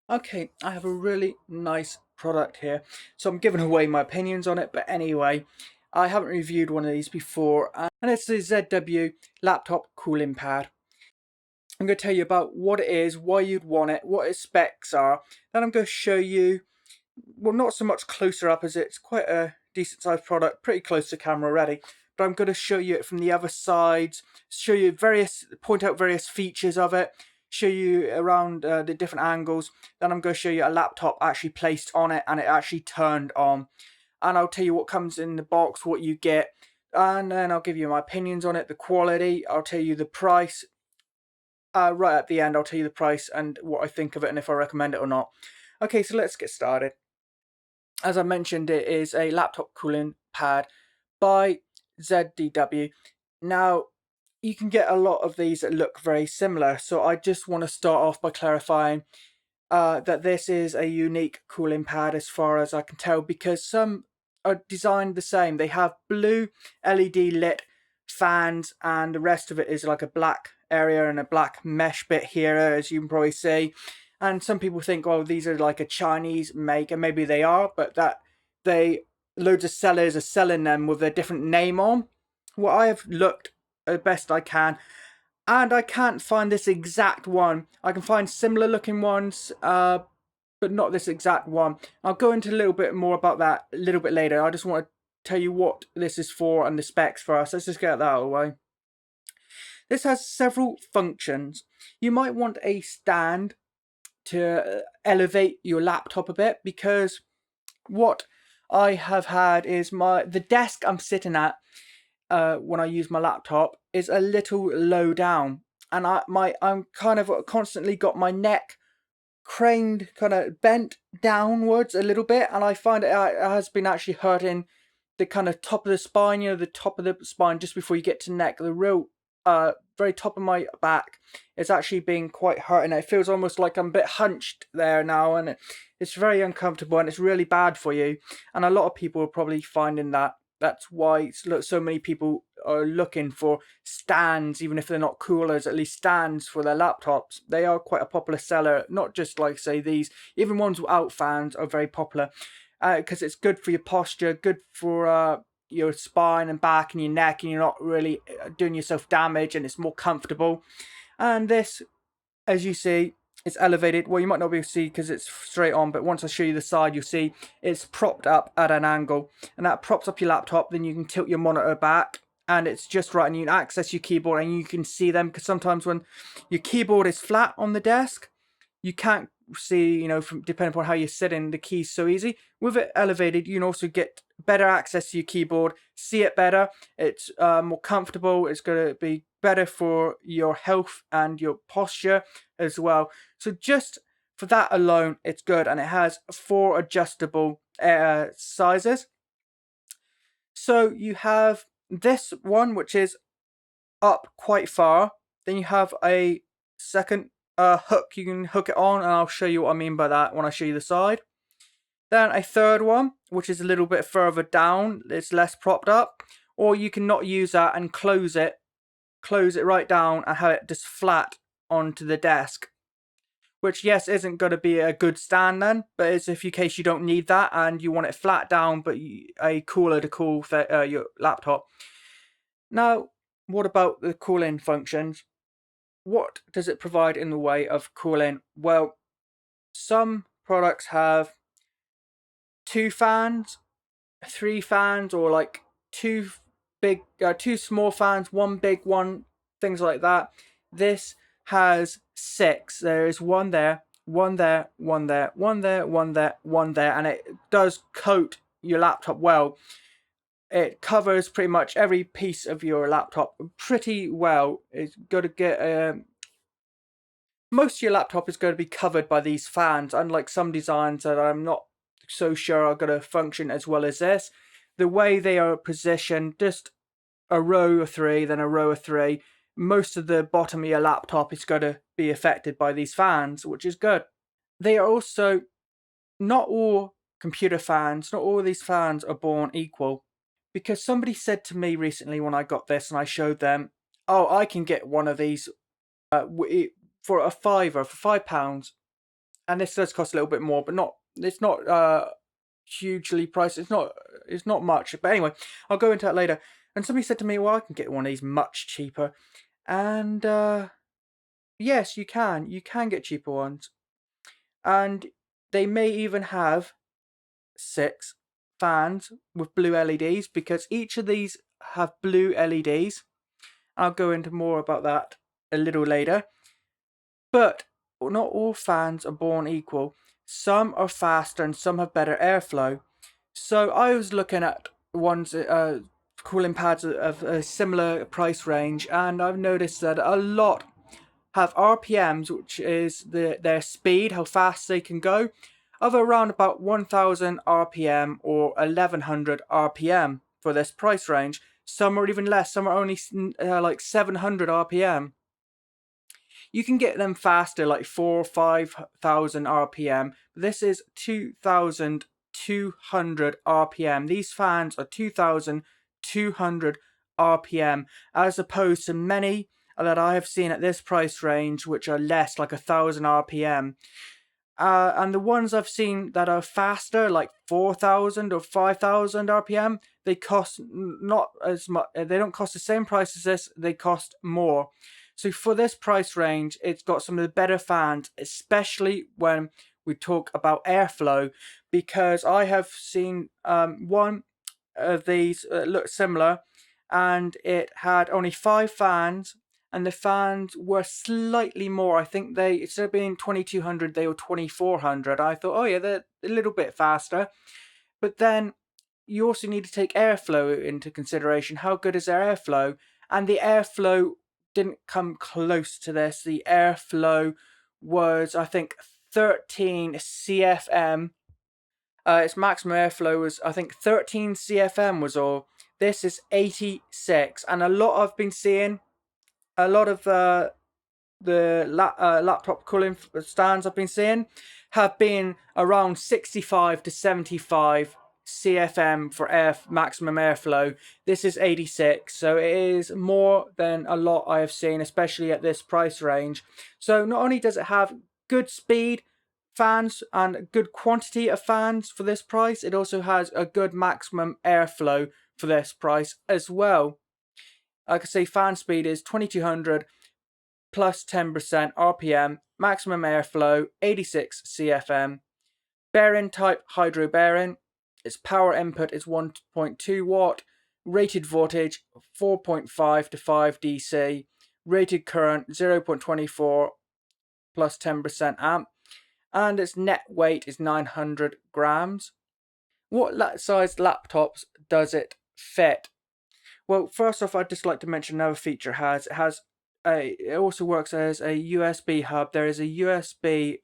Okay, I have a really nice product here. So I'm giving away my opinions on it, but anyway, I haven't reviewed one of these before, and it's the ZW Laptop Cooling Pad. I'm going to tell you about what it is, why you'd want it, what its specs are. Then I'm going to show you, well, not so much closer up as it's quite a decent sized product, pretty close to camera already. But I'm going to show you it from the other sides, show you point out various features of it, show you around the different angles. Then I'm going to show you a laptop actually placed on it and it actually turned on. And I'll tell you what comes in the box, what you get, and then I'll give you my opinions on it, the quality. I'll tell you the price. Right at the end, I'll tell you the price and what I think of it and if I recommend it or not. Okay, so let's get started. As I mentioned, it is a laptop cooling pad by ZDW. Now, you can get a lot of these that look very similar, so I just want to start off by clarifying that this is a unique cooling pad as far as I can tell, because some are designed the same. They have blue LED lit fans, and the rest of it is like a black area and a black mesh bit here, as you can probably see. And some people think, oh, these are like a Chinese make, and maybe they are, but that they loads of sellers are selling them with a different name on. Well, I have looked as best I can, and I can't find this exact one. I can find similar looking ones, but not this exact one. I'll go into a little bit more about that a little bit later. I just want to tell you what this is for and the specs first. Let's just get that out of the way. This has several functions. You might want a stand to elevate your laptop a bit, because what I have had is the desk I'm sitting at when I use my laptop is a little low down, and I'm kind of constantly got my neck craned, kind of bent downwards a little bit, and I find it has been actually hurting the kind of top of the spine, the top of the spine just before you get to neck, the real very top of my back. It's actually been quite hurting. It feels almost like I'm a bit hunched there now, and it's very uncomfortable and it's really bad for you. And a lot of people are probably finding that. That's why so many people are looking for stands, even if they're not coolers, at least stands for their laptops. They are quite a popular seller, not just like, say, these, even ones without fans are very popular, because it's good for your posture, good for your spine and back and your neck, and you're not really doing yourself damage, and it's more comfortable. And this, as you see, it's elevated. Well, you might not be able to see because it's straight on, but once I show you the side, you'll see it's propped up at an angle, and that props up your laptop. Then you can tilt your monitor back, and it's just right, and you can access your keyboard and you can see them, because sometimes when your keyboard is flat on the desk, you can't see, from depending upon how you're sitting, the keys so easy. With it elevated, you can also get better access to your keyboard, see it better. It's more comfortable. It's going to be better for your health and your posture as well. So just for that alone, it's good, and it has 4 adjustable sizes. So you have this one, which is up quite far. Then you have a second hook. You can hook it on, and I'll show you what I mean by that when I show you the side. Then a third one, which is a little bit further down. It's less propped up. Or you can not use that and close it right down and have it just flat onto the desk. Which, yes, isn't going to be a good stand then, but it's if in case you don't need that and you want it flat down, but a cooler to cool your laptop. Now, what about the cooling functions? What does it provide in the way of cooling? Well, some products have 2 fans, 3 fans, or like two small fans, one big one, things like that. This has 6. There is one there, one there, one there, one there, one there, one there, and it does coat your laptop well. It covers pretty much every piece of your laptop pretty well. It's got to get most of your laptop is going to be covered by these fans, unlike some designs that I'm not so sure are going to function as well as this. The way they are positioned, just a row of 3, then a row of 3, most of the bottom of your laptop is going to be affected by these fans, which is good. They are also, not all computer fans, not all of these fans are born equal. Because somebody said to me recently when I got this and I showed them, oh, I can get one of these for a fiver, for £5. and this does cost a little bit more, but it's not hugely priced. It's not much. But anyway, I'll go into that later. And somebody said to me, well, I can get one of these much cheaper. And yes, you can. You can get cheaper ones. And they may even have 6 fans with blue LEDs, because each of these have blue LEDs. I'll go into more about that a little later. But not all fans are born equal. Some are faster and some have better airflow. So I was looking at ones, cooling pads of a similar price range, and I've noticed that a lot have RPMs, which is their speed, how fast they can go, of around about 1000 RPM or 1100 RPM for this price range. Some are even less, some are only like 700 RPM. You can get them faster, like 4 or 5,000 RPM. This is 2,200 RPM. These fans are 2,200 RPM, as opposed to many that I have seen at this price range, which are less, like 1,000 RPM. And the ones I've seen that are faster, like 4,000 or 5,000 RPM, they cost not as much. They don't cost the same price as this. They cost more. So for this price range, it's got some of the better fans, especially when we talk about airflow, because I have seen one of these look similar, and it had only 5 fans, and the fans were slightly more. I think they, instead of being 2200, they were 2400. I thought, oh yeah, they're a little bit faster. But then you also need to take airflow into consideration. How good is their airflow? And the airflow didn't come close to this. The airflow was, I think, 13 CFM. Its maximum airflow was, I think, 13 CFM was all. This is 86, and a lot I've been seeing, a lot of laptop cooling stands I've been seeing have been around 65 to 75 CFM for maximum airflow. This is 86, so it is more than a lot I have seen, especially at this price range. So not only does it have good speed fans and a good quantity of fans for this price, it also has a good maximum airflow for this price as well. Like I say, fan speed is 2200 plus 10% RPM, maximum airflow 86 CFM, bearing type hydro bearing, its power input is 1.2 watt, rated voltage 4.5 to 5 DC, rated current 0.24 plus 10% amp, and its net weight is 900 grams. What size laptops does it fit? Well, first off, I'd just like to mention another feature it has. It also works as a USB hub. There is a USB,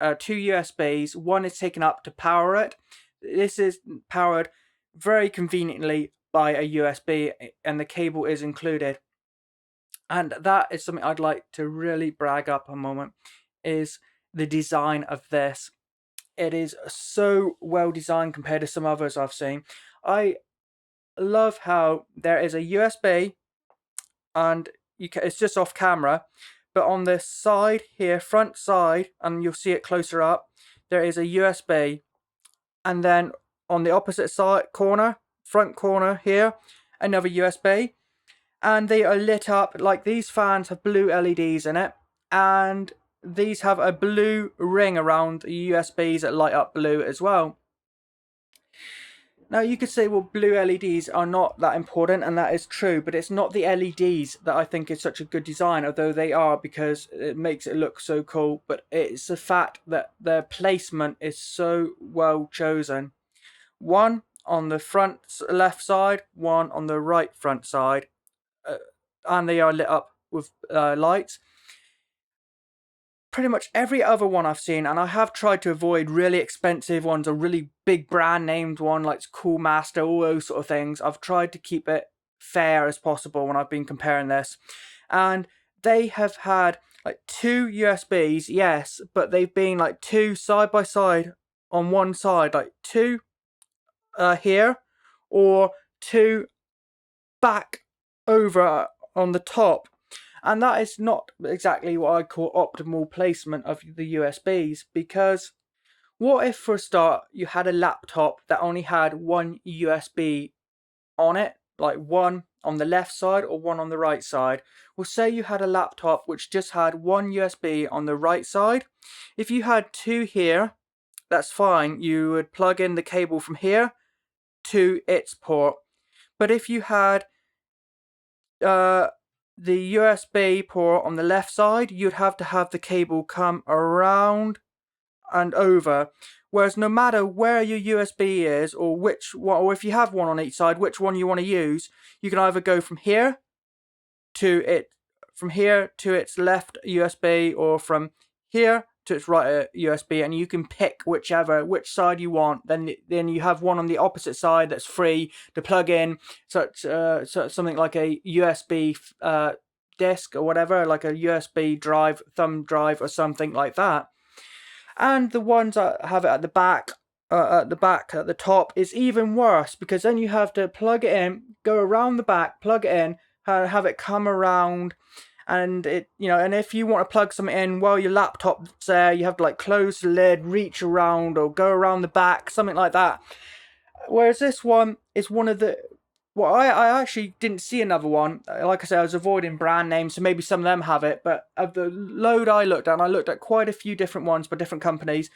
2 USBs. One is taken up to power it. This is powered very conveniently by a USB, and the cable is included. And that is something I'd like to really brag up a moment, is the design of this. It is so well designed compared to some others I've seen. I love how there is a USB, and it's just off camera, but on the side here, front side, and you'll see it closer up, there is a USB, and then on the opposite side corner, front corner here, another USB, and they are lit up. Like, these fans have blue LEDs in it, and these have a blue ring around the USBs that light up blue as well. Now, you could say, well, blue LEDs are not that important, and that is true, but it's not the LEDs that I think is such a good design, although they are, because it makes it look so cool, but it's the fact that their placement is so well chosen. One on the front left side, one on the right front side, and they are lit up with lights. Pretty much every other one I've seen, and I have tried to avoid really expensive ones, a really big brand named one like Cool Master, all those sort of things. I've tried to keep it fair as possible when I've been comparing this. And they have had like 2 USBs, yes, but they've been like 2 side by side on one side, like 2 here, or 2 back over on the top. And that is not exactly what I call optimal placement of the USBs, because what if for a start you had a laptop that only had one USB on it, like one on the left side or one on the right side? Well, say you had a laptop which just had one USB on the right side. If you had two here, that's fine. You would plug in the cable from here to its port. But if you had the USB port on the left side, you'd have to have the cable come around and over. Whereas no matter where your USB is, or which one, or if you have one on each side, which one you want to use, you can either go from here to its left USB, or from here to its right USB, and you can pick which side you want. Then you have one on the opposite side that's free to plug in, something like a USB disk or whatever, like a USB drive, thumb drive, or something like that. And the ones that have it at the back, at the top, is even worse, because then you have to plug it in, go around the back, plug it in, have it come around, and and if you want to plug something in while your laptop's there, you have to like close the lid, reach around, or go around the back, something like that. Whereas this one is one of the... Well, I actually didn't see another one. Like I said, I was avoiding brand names, so maybe some of them have it. But of the load I looked at, and I looked at quite a few different ones by different companies,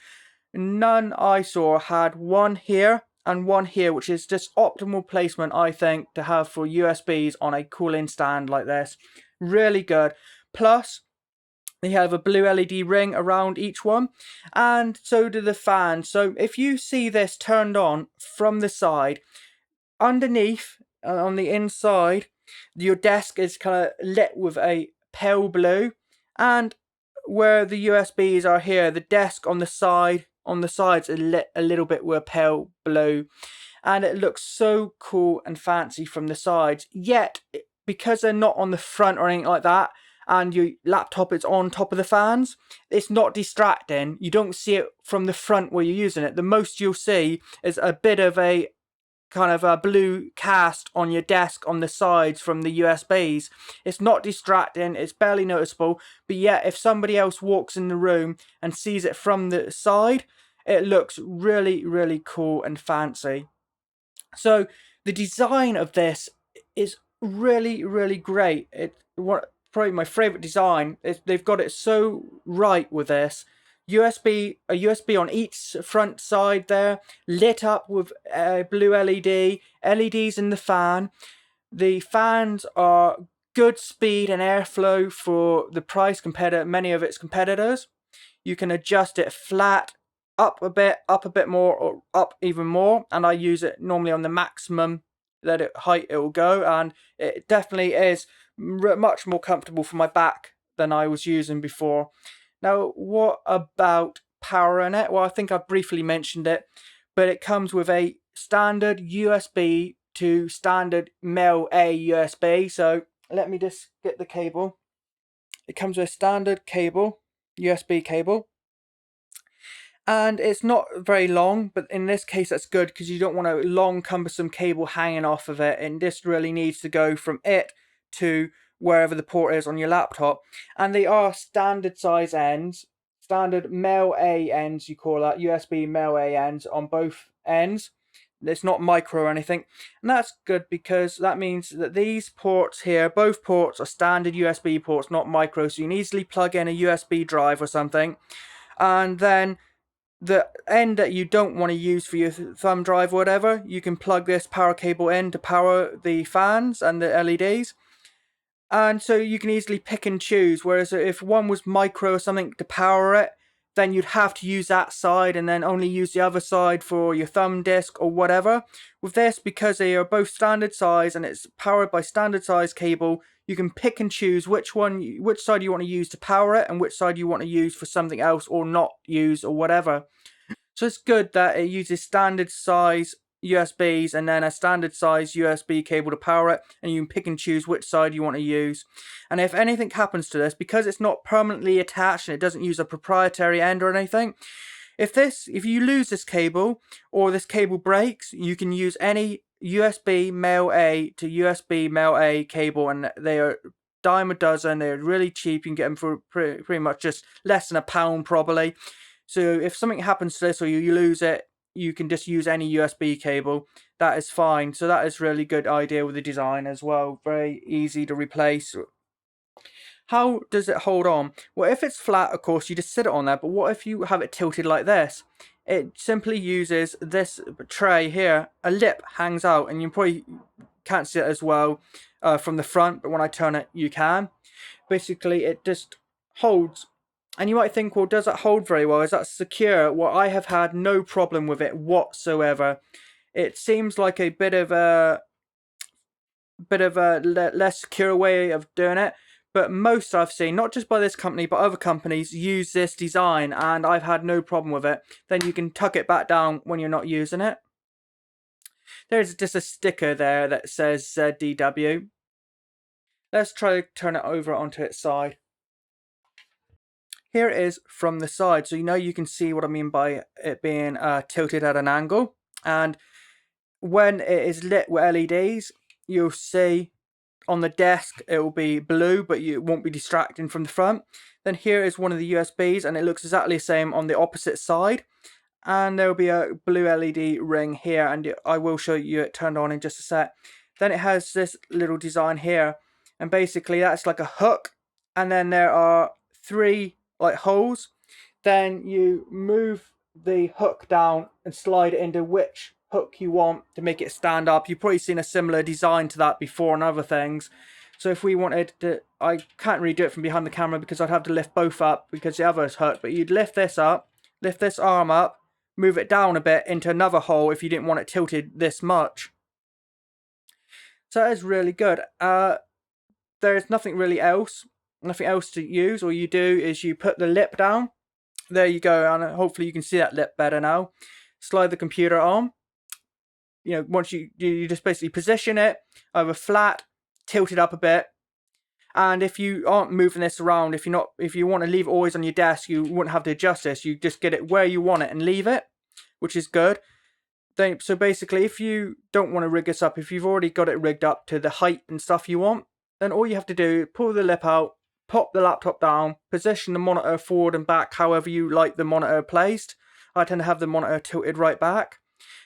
none I saw had one here and one here, which is just optimal placement, I think, to have for USBs on a cooling stand like this. Really good. Plus, they have a blue LED ring around each one, and so do the fans. So if you see this turned on from the side, underneath, on the inside, your desk is kind of lit with a pale blue, and where the USBs are here, the desk on the sides is lit a little bit with pale blue, and it looks so cool and fancy from the sides. Yet, because they're not on the front or anything like that, and your laptop is on top of the fans, it's not distracting. You don't see it from the front where you're using it. The most you'll see is a bit of a kind of a blue cast on your desk on the sides from the USBs. It's not distracting, it's barely noticeable, but yet if somebody else walks in the room and sees it from the side, it looks really, really cool and fancy. So the design of this is really, really great. Probably my favorite design. They've got it so right with this. A USB on each front side there, lit up with blue LED, LEDs in the fan. The fans are good speed and airflow for the price compared to many of its competitors. You can adjust it flat, up a bit more, or up even more, and I use it normally on the maximum height it will go, and it definitely is much more comfortable for my back than I was using before. Now, what about power in it? Well, I think I briefly mentioned it, but it comes with a standard USB to standard male A USB. So let me just get the cable. It comes with a standard cable, USB cable, and it's not very long, but in this case that's good, because you don't want a long cumbersome cable hanging off of it, and this really needs to go from it to wherever the port is on your laptop. And they are standard size ends, standard male A ends, you call that, USB male A ends on both ends. It's not micro or anything, and that's good, because that means that these ports here, both ports, are standard USB ports, not micro, so you can easily plug in a USB drive or something. And then the end that you don't want to use for your thumb drive or whatever, you can plug this power cable in to power the fans and the LEDs. And so you can easily pick and choose, whereas if one was micro or something to power it, then you'd have to use that side and then only use the other side for your thumb disk or whatever. With this, because they are both standard size and it's powered by standard size cable, you can pick and choose which side you want to use to power it and which side you want to use for something else or not use or whatever. So it's good that it uses standard size USBs and then a standard size USB cable to power it, and you can pick and choose which side you want to use. And if anything happens to this, because it's not permanently attached and it doesn't use a proprietary end or anything, if you lose this cable or this cable breaks, you can use any USB male A to USB male A cable, and they are dime a dozen. They're really cheap. You can get them for pretty much just less than £1 probably. So if something happens to this or you lose it, you can just use any USB cable. That is fine. So that is really good idea with the design as well. Very easy to replace. How does it hold on? Well, if it's flat, of course, you just sit it on there. But what if you have it tilted like this? It simply uses this tray here. A lip hangs out, and you probably can't see it as well from the front, but when I turn it, you can. Basically, it just holds. And you might think, well, does it hold very well? Is that secure? Well, I have had no problem with it whatsoever. It seems like a bit of a less secure way of doing it, but most I've seen, not just by this company but other companies, use this design, and I've had no problem with it. Then you can tuck it back down when you're not using it. There's just a sticker there that says ZDW. Let's try to turn it over onto its side. Here it is from the side, so you can see what I mean by it being tilted at an angle. And when it is lit with LEDs, you'll see on the desk it will be blue, but it won't be distracting from the front. Then here is one of the USBs, and it looks exactly the same on the opposite side. And there will be a blue LED ring here, and I will show you it turned on in just a sec. Then it has this little design here, and basically that's like a hook, and then there are 3 like holes. Then you move the hook down and slide it into which hook you want to make it stand up. You've probably seen a similar design to that before and other things. So if we wanted to, I can't really do it from behind the camera because I'd have to lift both up because the other is hooked, but you'd lift this up, lift this arm up, move it down a bit into another hole if you didn't want it tilted this much. So that is really good. There's nothing else to use. All you do is you put the lip down. There you go, and hopefully you can see that lip better now. Slide the computer on. Once you just basically position it either flat, tilt it up a bit. And if you aren't moving this around, if you want to leave it always on your desk, you wouldn't have to adjust this. You just get it where you want it and leave it, which is good. So basically, if you don't want to rig this up, if you've already got it rigged up to the height and stuff you want, then all you have to do, pull the lip out, pop the laptop down, position the monitor forward and back however you like the monitor placed. I tend to have the monitor tilted right back.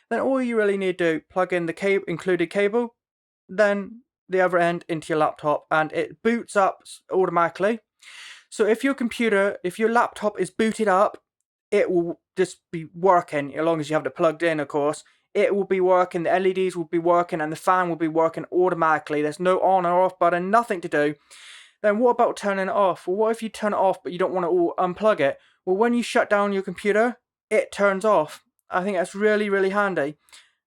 Then all you really need to do, plug in the included cable, then the other end into your laptop, and it boots up automatically. So if your laptop is booted up, it will just be working, as long as you have it plugged in, of course. It will be working, the LEDs will be working, and the fan will be working automatically. There's no on or off button, nothing to do. Then what about turning it off? Well, what if you turn it off but you don't want to unplug it? Well, when you shut down your computer, it turns off. I think that's really, really handy.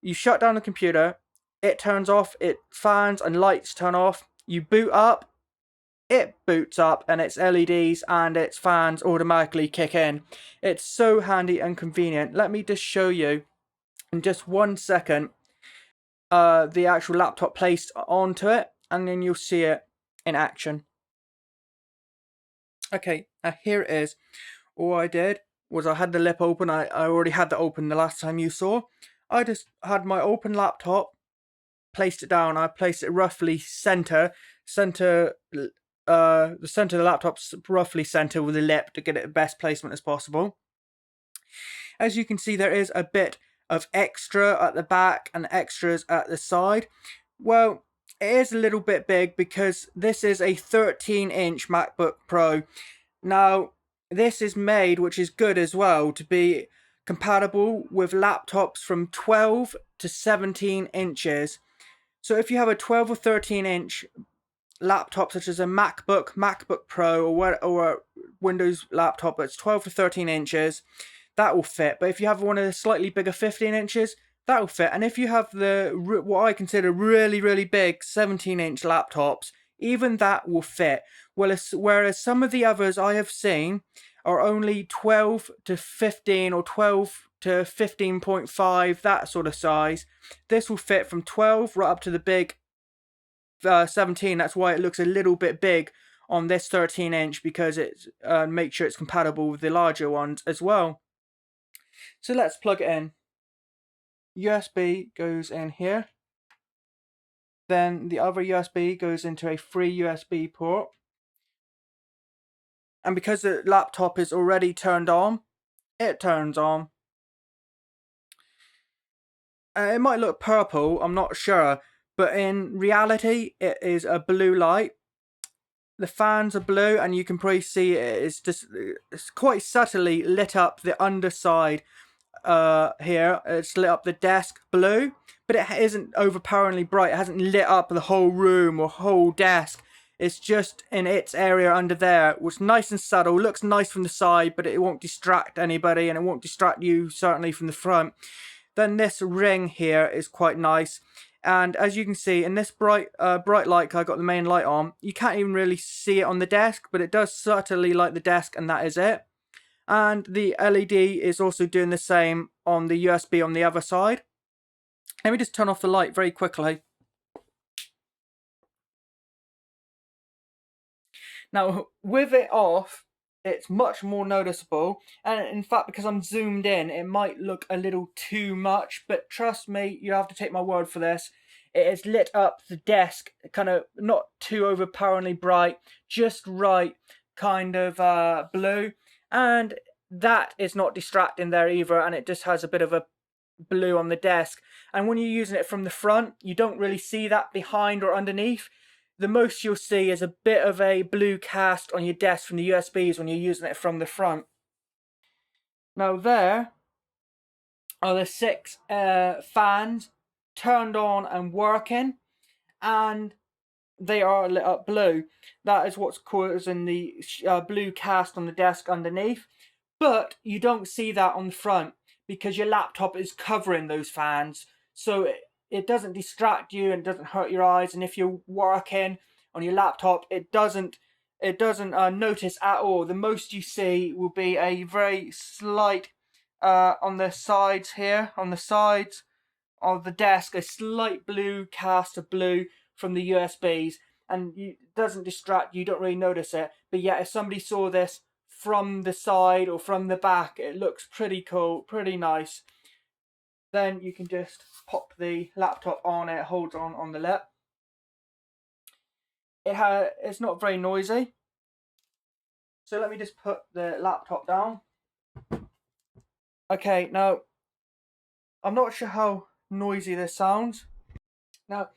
You shut down the computer, it turns off, fans and lights turn off. You boot up, it boots up, and its LEDs and its fans automatically kick in. It's so handy and convenient. Let me just show you in just 1 second the actual laptop placed onto it, and then you'll see it in action. Okay, here it is. All I did was I had the lip open. I already had that open the last time you saw. I just had my open laptop, placed it down. I placed it roughly center. The center of the laptop's roughly center with the lip to get it the best placement as possible. As you can see, there is a bit of extra at the back and extras at the side. Well, it is a little bit big because this is a 13-inch MacBook Pro. Now, this is made, which is good as well, to be compatible with laptops from 12 to 17 inches. So if you have a 12 or 13-inch laptop, such as a MacBook Pro, or a Windows laptop that's 12 to 13 inches, that will fit. But if you have one of the slightly bigger 15 inches, that will fit. And if you have what I consider really, really big 17-inch laptops, even that will fit. Whereas some of the others I have seen are only 12 to 15 or 12 to 15.5, that sort of size. This will fit from 12 right up to the big 17. That's why it looks a little bit big on this 13-inch, because it makes sure it's compatible with the larger ones as well. So let's plug it in. USB goes in here. Then the other USB goes into a free USB port. And because the laptop is already turned on, it turns on. It might look purple, I'm not sure, but in reality it is a blue light. The fans are blue, and you can probably see it's quite subtly lit up the underside here. It's lit up the desk blue, but it isn't overpoweringly bright. It hasn't lit up the whole room or whole desk. It's just in its area under there, which is nice and subtle, looks nice from the side, but it won't distract anybody, and it won't distract you certainly from the front. Then this ring here is quite nice. And as you can see, in this bright light, I got the main light on, you can't even really see it on the desk, but it does subtly light the desk, and that is it. And the LED is also doing the same on the USB on the other side. Let me just turn off the light very quickly. Now, with it off, it's much more noticeable, and in fact, because I'm zoomed in, it might look a little too much, but trust me, you have to take my word for this. It has lit up the desk, kind of not too overpoweringly bright, just right kind of blue, and that is not distracting there either, and it just has a bit of a blue on the desk. And when you're using it from the front, you don't really see that behind or underneath. The most you'll see is a bit of a blue cast on your desk from the USBs when you're using it from the front. Now there are the 6 fans turned on and working, and they are lit up blue. That is what's causing the blue cast on the desk underneath. But you don't see that on the front because your laptop is covering those fans. So it doesn't distract you and doesn't hurt your eyes. And if you're working on your laptop, it doesn't notice at all. The most you see will be a very slight, on the sides here, on the sides of the desk, a slight blue cast of blue from the USBs. And it doesn't distract you, you don't really notice it. But yet, if somebody saw this from the side or from the back, it looks pretty cool, pretty nice. Then you can just pop the laptop on, it holds on the lip. It's not very noisy. So let me just put the laptop down. Okay, now I'm not sure how noisy this sounds. Now,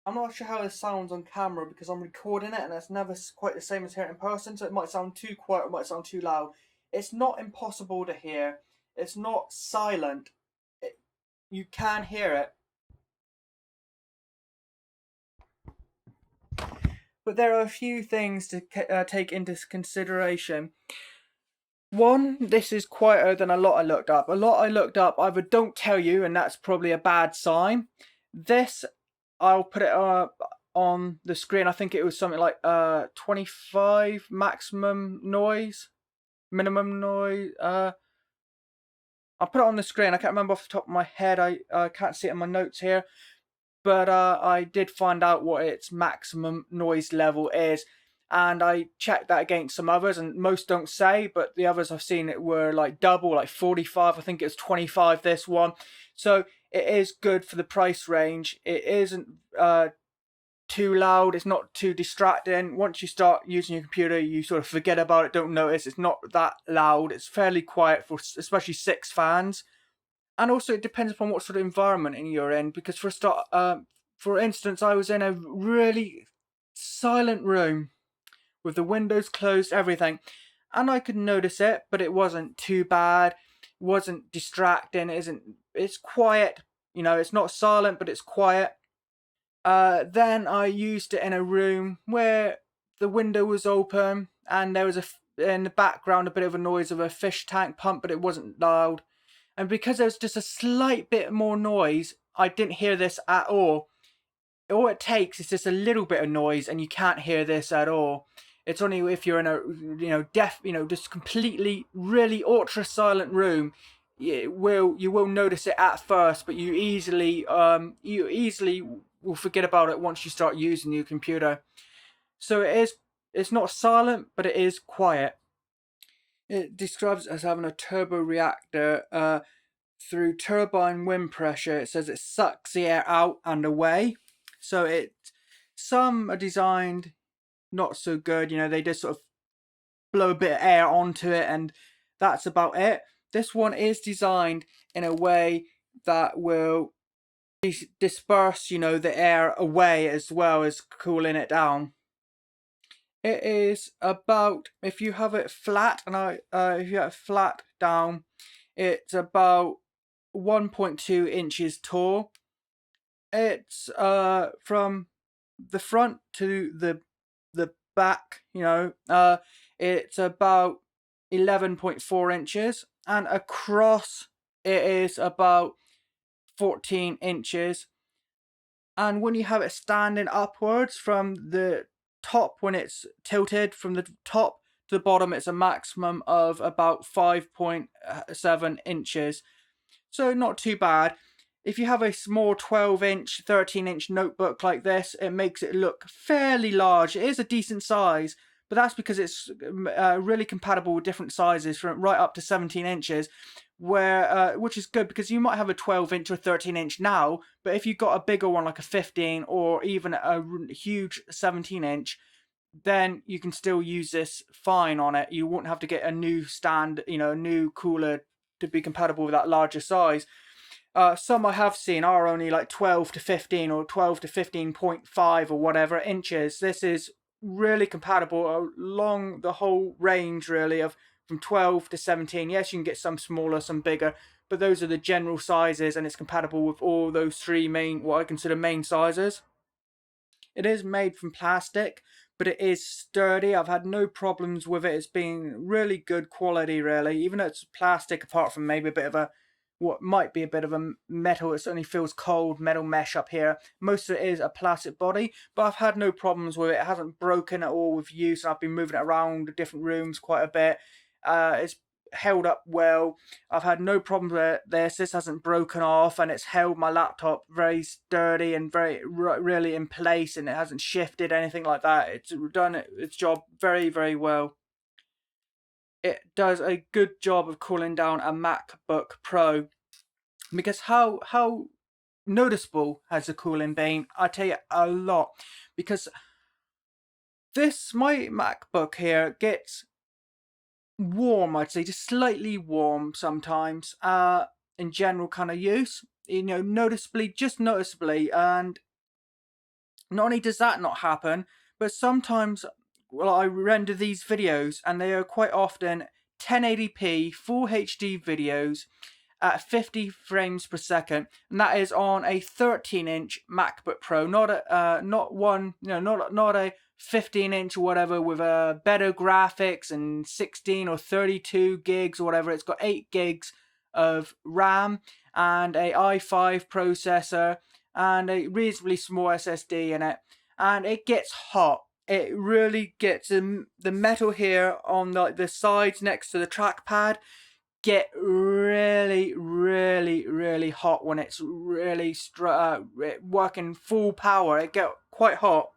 I'm not sure how this sounds on camera because I'm recording it and it's never quite the same as hearing it in person, so it might sound too quiet or it might sound too loud. It's not impossible to hear. It's not silent. You can hear it. But there are a few things to take into consideration. One, this is quieter than a lot I looked up. A lot I looked up either don't tell you, and that's probably a bad sign. This, I'll put it on the screen. I think it was something like 25 maximum noise, minimum noise. I'll put it on the screen. I can't remember off the top of my head. I can't see it in my notes here. But I did find out what its maximum noise level is. And I checked that against some others, and most don't say, but the others I've seen it were like double, like 45. I think it was 25, this one. So it is good for the price range. It isn't too loud. It's not too distracting. Once you start using your computer, you sort of forget about it, don't notice. It's not that loud. It's fairly quiet for especially 6 fans. And also it depends upon what sort of environment you're in, because for a start, for instance, I was in a really silent room with the windows closed, everything, and I could notice it, but it wasn't too bad. It wasn't distracting. It's quiet. You know, it's not silent, but it's quiet. Then I used it in a room where the window was open and there was in the background a bit of a noise of a fish tank pump, but it wasn't loud. And because there was just a slight bit more noise, I didn't hear this at all. All it takes is just a little bit of noise and you can't hear this at all. It's only if you're in a just completely really ultra silent room, you will notice it at first, but you easily will forget about it once you start using your computer. So it's not silent, but it is quiet. It describes it as having a turbo reactor through turbine wind pressure. It says it sucks the air out and away. So some are designed not so good, they just sort of blow a bit of air onto it and that's about it. This one is designed in a way that will disperse, the air away as well as cooling it down. It is about, if you have it flat, if you have it flat down, it's about 1.2 inches tall. It's from the front to the back, it's about 11.4 inches, and across it is about 14 inches. And when you have it standing upwards from the top, when it's tilted from the top to the bottom, it's a maximum of about 5.7 inches. So not too bad. If you have a small 12-inch, 13-inch notebook like this, it makes it look fairly large. It is a decent size, but that's because it's really compatible with different sizes from right up to 17 inches, which is good because you might have a 12-inch or 13-inch now, but if you've got a bigger one like a 15 or even a huge 17-inch, then you can still use this fine on it. You won't have to get a new stand, a new cooler to be compatible with that larger size. Some I have seen are only like 12 to 15 or 12 to 15.5 or whatever inches. This is really compatible along the whole range, really, of from 12 to 17. Yes, you can get some smaller, some bigger, but those are the general sizes, and it's compatible with all those three what I consider main sizes. It is made from plastic, but it is sturdy. I've had no problems with it. It's been really good quality, really. Even though it's plastic, apart from maybe a bit of what might be a bit of a metal, it certainly feels cold, metal mesh up here. Most of it is a plastic body, but I've had no problems with it. It hasn't broken at all with use. I've been moving it around different rooms quite a bit. It's held up well. I've had no problems with this. This hasn't broken off, and it's held my laptop very sturdy and very really in place, and it hasn't shifted anything like that. It's done its job very, very well. It does a good job of cooling down a MacBook Pro, because how noticeable has the cooling been? I tell you, a lot, because my MacBook here gets warm, I'd say, just slightly warm sometimes, in general kind of use, just noticeably. And not only does that not happen, but sometimes, well, I render these videos and they are quite often 1080p full HD videos at 50 frames per second, and that is on a 13-inch MacBook Pro, not a 15-inch or whatever with better graphics and 16 or 32 gigs or whatever. It's got 8 gigs of RAM and a i5 processor and a reasonably small SSD in it, and it gets hot. It really gets the metal here on the sides next to the trackpad get really, really, really hot when it's really working full power. It get quite hot.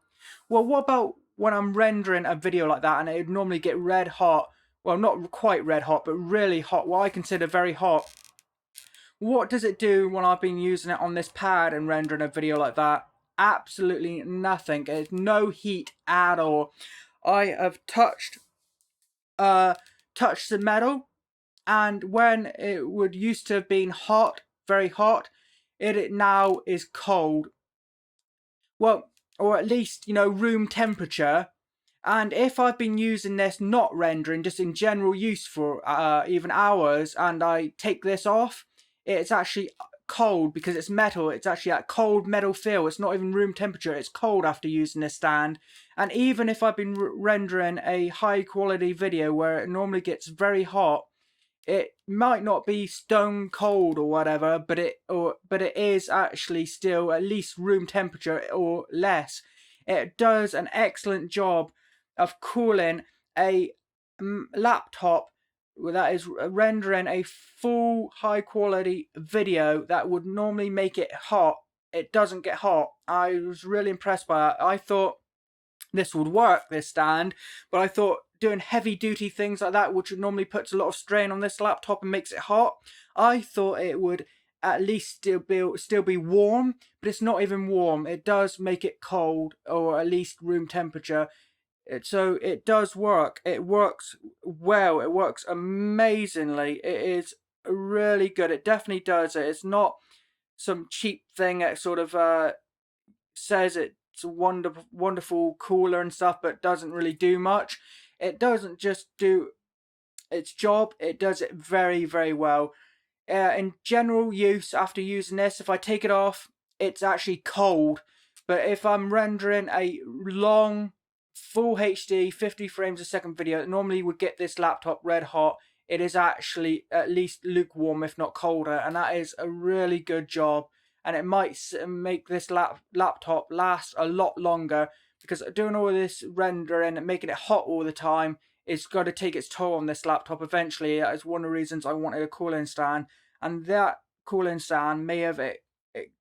Well, what about when I'm rendering a video like that and it would normally get red hot? Well, not quite red hot, but really hot, what I consider very hot. What does it do when I've been using it on this pad and rendering a video like that? Absolutely nothing. There's no heat at all. I have touched the metal, and when it would used to have been hot, very hot, it now is cold. Well, or at least, room temperature. And if I've been using this not rendering, just in general use for even hours, and I take this off, it's actually cold because it's metal. It's actually that cold metal feel. It's not even room temperature. It's cold after using this stand. And even if I've been rendering a high quality video where it normally gets very hot, it might not be stone cold or whatever, but it is actually still at least room temperature or less. It does an excellent job of cooling a laptop that is rendering a full high quality video that would normally make it hot. It doesn't get hot. I was really impressed by that. I thought this would work, this stand, but I thought doing heavy duty things like that, which normally puts a lot of strain on this laptop and makes it hot, I thought it would at least still be warm, but it's not even warm. It does make it cold, or at least room temperature. So it does work. It works well. It works amazingly. It is really good. It definitely does it. It's not some cheap thing that sort of says it's a wonderful cooler and stuff, but doesn't really do much. It doesn't just do its job. It does it very, very well. In general use, after using this, if I take it off, it's actually cold. But if I'm rendering a long, full HD, 50 frames a second video that normally would get this laptop red hot, it is actually at least lukewarm, if not colder. And that is a really good job. And it might make this laptop last a lot longer, because doing all this rendering and making it hot all the time is got to take its toll on this laptop eventually. That is one of the reasons I wanted a cooling stand, and that cooling stand may have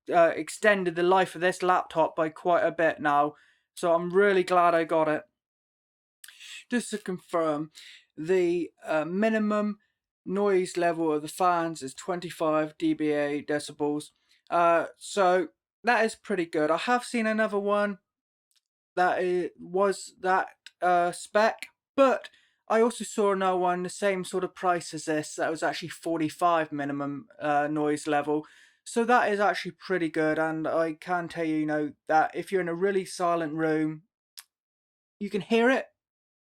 extended the life of this laptop by quite a bit now. So I'm really glad I got it. Just to confirm, the minimum noise level of the fans is 25 dBA decibels. So that is pretty good. I have seen another one that was that spec, but I also saw another one the same sort of price as this that was actually 45 minimum noise level. So that is actually pretty good, and I can tell you, that if you're in a really silent room, you can hear it,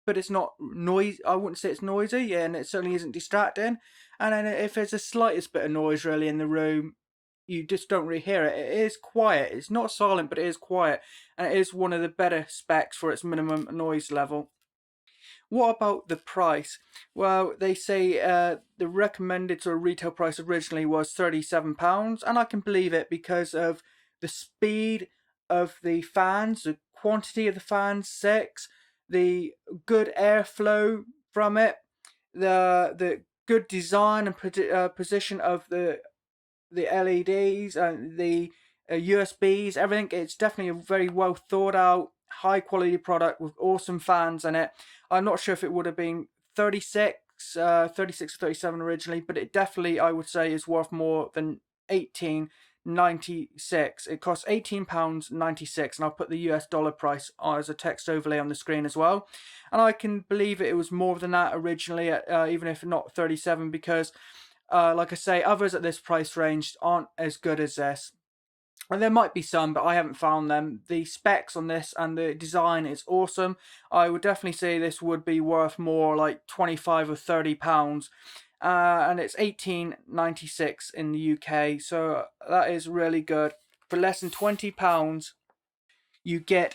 but it's not noise. I wouldn't say it's noisy, and it certainly isn't distracting. And then if there's the slightest bit of noise really in the room, you just don't really hear it. It is quiet. It's not silent, but it is quiet, and it is one of the better specs for its minimum noise level. What about the price? Well, they say the recommended sort of retail price originally was £37, and I can believe it because of the speed of the fans, the quantity of the fans, 6, the good airflow from it, the good design and position of the LEDs and the USBs, everything. It's definitely a very well thought out, high quality product with awesome fans in it. I'm not sure if it would have been 36 or 37 originally, but it definitely, I would say, is worth more than £18.96. It costs £18.96, and I'll put the US dollar price as a text overlay on the screen as well. And I can believe it was more than that originally, even if not 37, because like I say, others at this price range aren't as good as this. And there might be some, but I haven't found them. The specs on this and the design is awesome. I would definitely say this would be worth more, like 25 or 30 pounds. And it's £18.96 in the UK, so that is really good. For less than £20, you get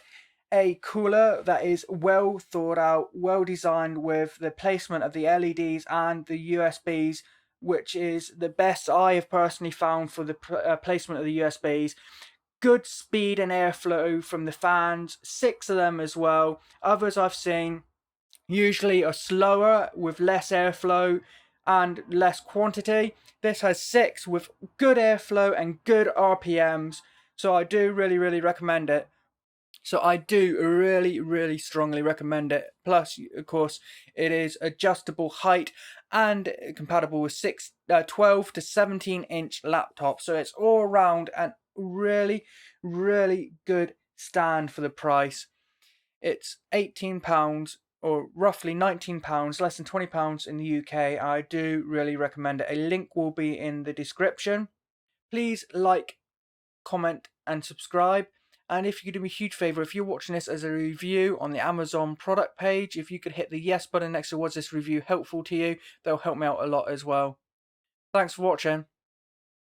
a cooler that is well thought out, well designed, with the placement of the LEDs and the USBs, which is the best I have personally found for the placement of the USBs. Good speed and airflow from the fans, 6 of them as well. Others I've seen usually are slower with less airflow and less quantity. This has 6 with good airflow and good RPMs, so I do really recommend it. So I do really strongly recommend it. Plus, of course, it is adjustable height and compatible with 12 to 17-inch laptop. So it's all around and really good stand for the price. It's £18 or roughly £19, less than £20 in the UK. I do really recommend it. A link will be in the description. Please like, comment and subscribe. And if you could do me a huge favour, if you're watching this as a review on the Amazon product page, if you could hit the yes button next to was this review helpful to you, that'll help me out a lot as well. Thanks for watching.